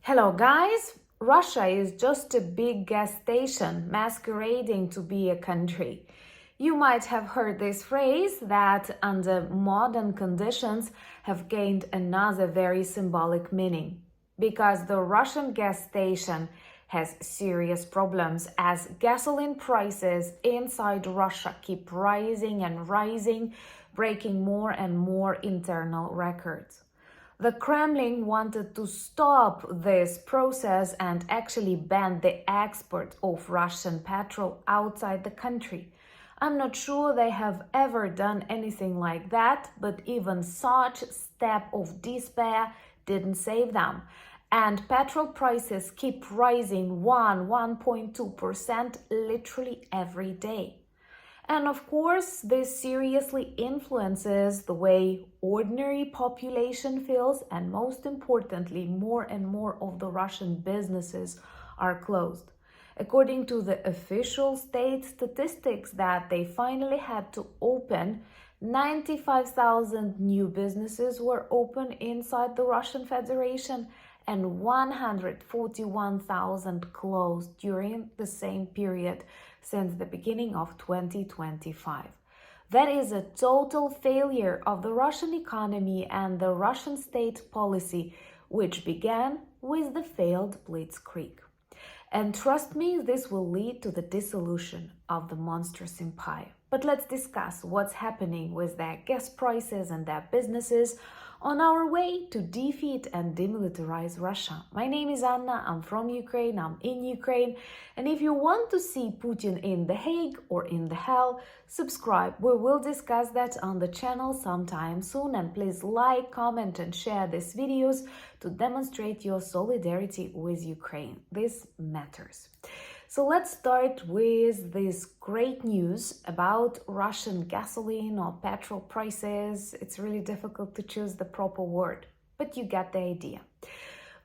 Hello guys! Russia is just a big gas station masquerading to be a country. You might have heard this phrase that under modern conditions have gained another very symbolic meaning. Because the Russian gas station has serious problems as gasoline prices inside Russia keep rising and rising, breaking more and more internal records. The Kremlin wanted to stop this process and actually ban the export of Russian petrol outside the country. I'm not sure they have ever done anything like that, but even such step of despair didn't save them. And petrol prices keep rising 1.2% literally every day. And of course, this seriously influences the way ordinary population feels, and most importantly, more and more of the Russian businesses are closed. According to the official state statistics that they finally had to open, 95,000 new businesses were opened inside the Russian Federation and 141,000 closed during the same period since the beginning of 2025. That is a total failure of the Russian economy and the Russian state policy, which began with the failed blitzkrieg. And trust me, this will lead to the dissolution of the monstrous empire. But let's discuss what's happening with their gas prices and their businesses on our way to defeat and demilitarize Russia. My name is Anna, I'm from Ukraine, I'm in Ukraine, and if you want to see Putin in The Hague or in the hell, subscribe. We will discuss that on the channel sometime soon, and please like, comment and share these videos to demonstrate your solidarity with Ukraine. This matters. So let's start with this great news about Russian gasoline or petrol prices. It's really difficult to choose the proper word, but you get the idea.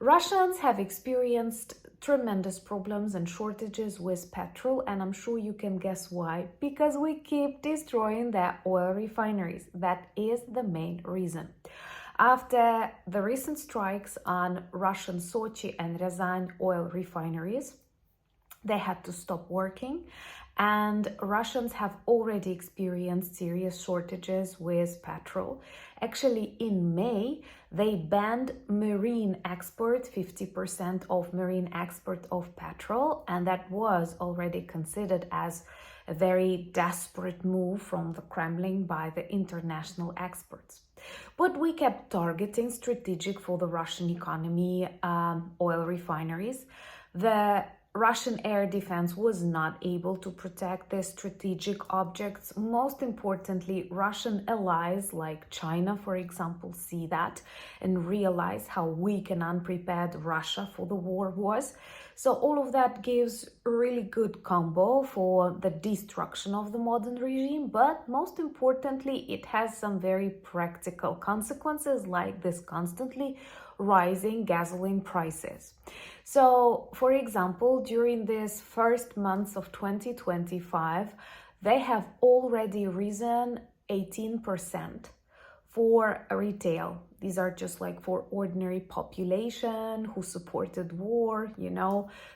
Russians have experienced tremendous problems and shortages with petrol, and I'm sure you can guess why. Because we keep destroying their oil refineries. That is the main reason. After the recent strikes on Russian Sochi and Ryazan oil refineries, they had to stop working, and Russians have already experienced serious shortages with petrol. Actually, in May, they banned marine export, 50% of marine export of petrol, and that was already considered as a very desperate move from the Kremlin by the international experts. But we kept targeting strategic for the Russian economy oil refineries. The Russian air defense was not able to protect the strategic objects. Most importantly, Russian allies like China, for example, see that and realize how weak and unprepared Russia for the war was. So all of that gives a really good combo for the destruction of the modern regime, but most importantly, it has some very practical consequences like this constantly rising gasoline prices. So, for example, during these first months of 2025, they have already risen 18% for retail. These are just like for ordinary population who supported war,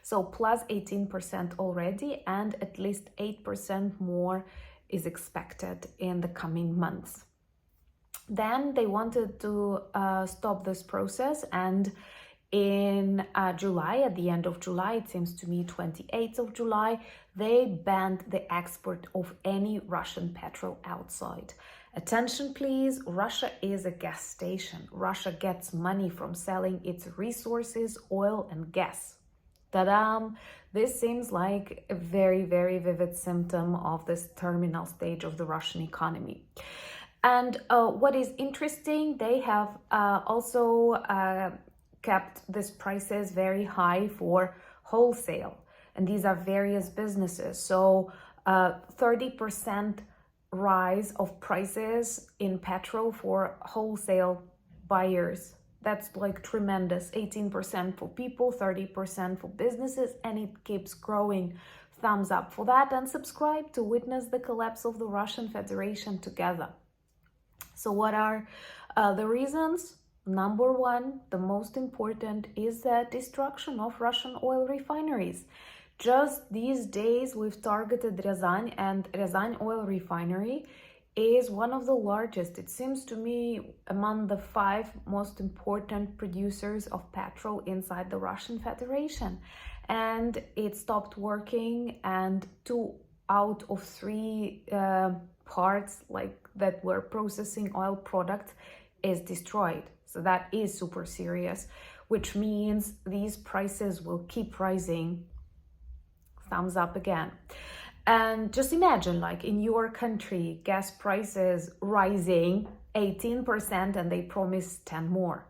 so plus 18% already, and at least 8% more is expected in the coming months. Then they wanted to stop this process, and in July, at the end of July, it seems to me 28th of July, they banned the export of any Russian petrol outside. Attention please, Russia is a gas station. Russia gets money from selling its resources, oil and gas. Ta-da! This seems like a very, very vivid symptom of this terminal stage of the Russian economy. And what is interesting, they have also kept these prices very high for wholesale. And these are various businesses. So 30% rise of prices in petrol for wholesale buyers. That's like tremendous. 18% for people, 30% for businesses, and it keeps growing. Thumbs up for that, and subscribe to witness the collapse of the Russian Federation together. So what are the reasons? Number one, the most important, is the destruction of Russian oil refineries. Just these days, we've targeted Ryazan, and Ryazan oil refinery is one of the largest, it seems to me, among the 5 most important producers of petrol inside the Russian Federation. And it stopped working, and 2 out of 3 parts like that were processing oil products is destroyed. So that is super serious, which means these prices will keep rising. Thumbs up again. And just imagine, like in your country, gas prices rising 18% and they promise 10 more,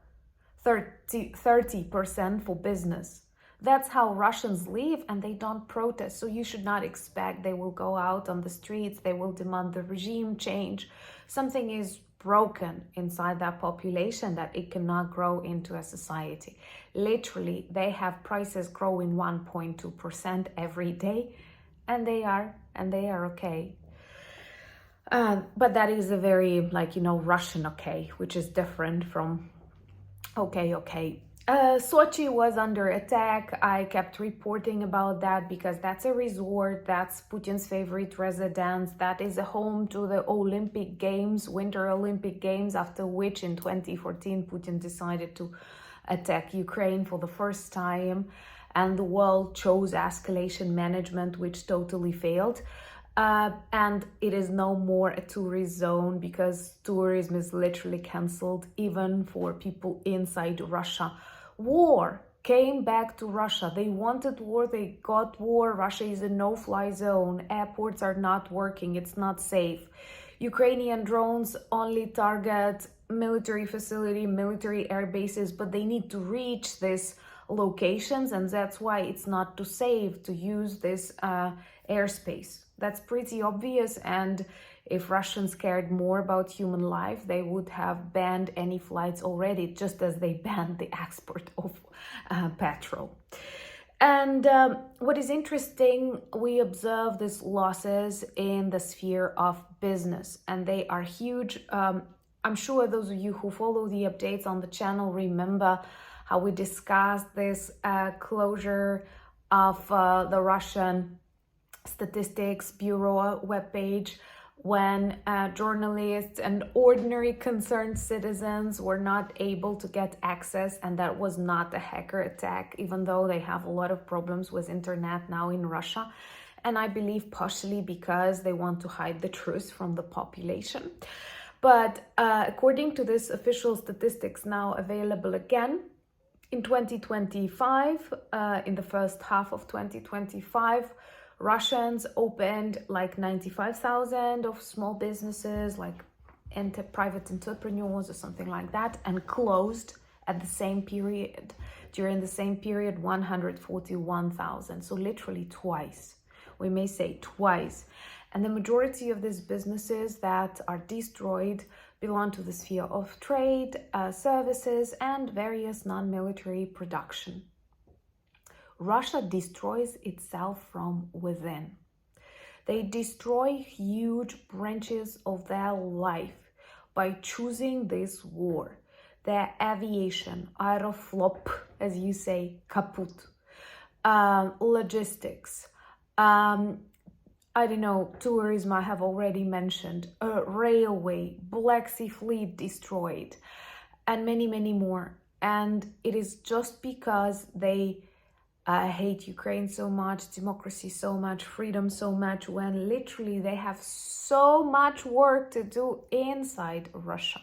30% for business. That's how Russians live, and they don't protest. So you should not expect they will go out on the streets, they will demand the regime change. Something is broken inside that population that it cannot grow into a society. Literally, they have prices growing 1.2% every day, and they are okay. But that is a very, Russian okay, which is different from okay. Sochi was under attack. I kept reporting about that because that's a resort, that's Putin's favorite residence, that is a home to the Olympic Games, Winter Olympic Games, after which in 2014 Putin decided to attack Ukraine for the first time, and the world chose escalation management, which totally failed. And it is no more a tourist zone because tourism is literally cancelled, even for people inside Russia. War came back to Russia. They wanted war, they got war. Russia is a no-fly zone. Airports are not working, it's not safe. Ukrainian drones only target military facility, military air bases, but they need to reach these locations, and that's why it's not too safe to use this airspace. That's pretty obvious, and if Russians cared more about human life, they would have banned any flights already, just as they banned the export of petrol. And what is interesting, we observe these losses in the sphere of business, and they are huge. I'm sure those of you who follow the updates on the channel remember how we discussed this closure of the Russian Statistics Bureau webpage, when journalists and ordinary concerned citizens were not able to get access, and that was not a hacker attack, even though they have a lot of problems with internet now in Russia, and I believe partially because they want to hide the truth from the population. But according to this official statistics now available again, in 2025, in the first half of 2025, Russians opened like 95,000 of small businesses, like private entrepreneurs or something like that, and closed at the same period, during the same period, 141,000. So literally twice, we may say twice. And the majority of these businesses that are destroyed belong to the sphere of trade, services, and various non-military production. Russia destroys itself from within. They destroy huge branches of their life by choosing this war. Their aviation, aeroflot, as you say, kaput. Logistics, tourism I have already mentioned, railway, Black Sea Fleet destroyed, and many, many more. And it is just because they hate Ukraine so much, democracy so much, freedom so much, when literally they have so much work to do inside Russia.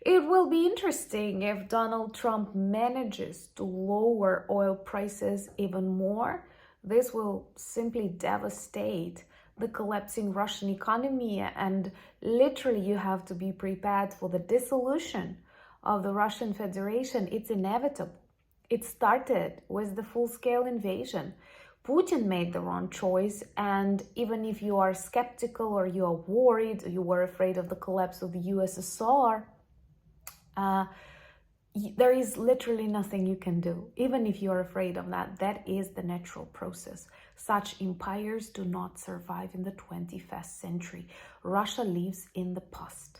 It will be interesting if Donald Trump manages to lower oil prices even more. This will simply devastate the collapsing Russian economy, and literally you have to be prepared for the dissolution of the Russian Federation. It's inevitable. It started with the full-scale invasion. Putin made the wrong choice, and even if you are skeptical or you are worried, or you were afraid of the collapse of the USSR, there is literally nothing you can do. Even if you're afraid of that, that is the natural process. Such empires do not survive in the 21st century. Russia lives in the past.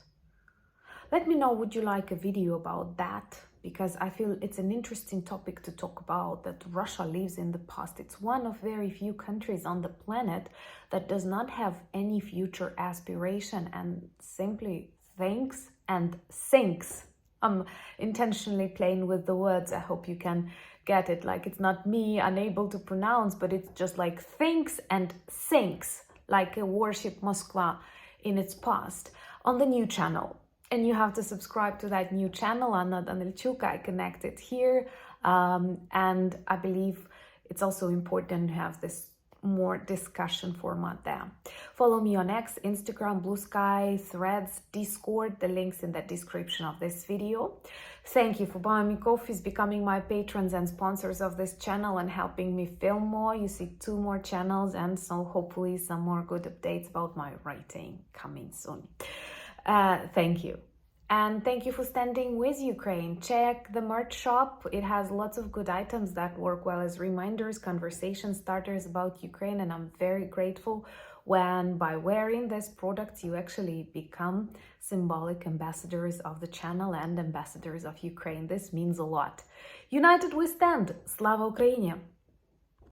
Let me know, would you like a video about that? Because I feel it's an interesting topic to talk about, that Russia lives in the past. It's one of very few countries on the planet that does not have any future aspiration and simply thinks and sinks. I'm intentionally playing with the words. I hope you can get it. Like, it's not me unable to pronounce, but it's just like thinks and sinks, like a warship Moskva in its past, on the new channel. And you have to subscribe to that new channel, Anna Danilchuk. I connected here. And I believe it's also important to have this more discussion format there. Follow me on X, Instagram, Blue Sky, Threads, Discord. The links in the description of this video. Thank you for buying me coffees, becoming my patrons and sponsors of this channel, and helping me film more. You see 2 more channels, and so hopefully some more good updates about my writing coming soon. Thank you. And thank you for standing with Ukraine. Check the merch shop. It has lots of good items that work well as reminders, conversation starters about Ukraine. And I'm very grateful when by wearing these products, you actually become symbolic ambassadors of the channel and ambassadors of Ukraine. This means a lot. United we stand. Slava Ukraini!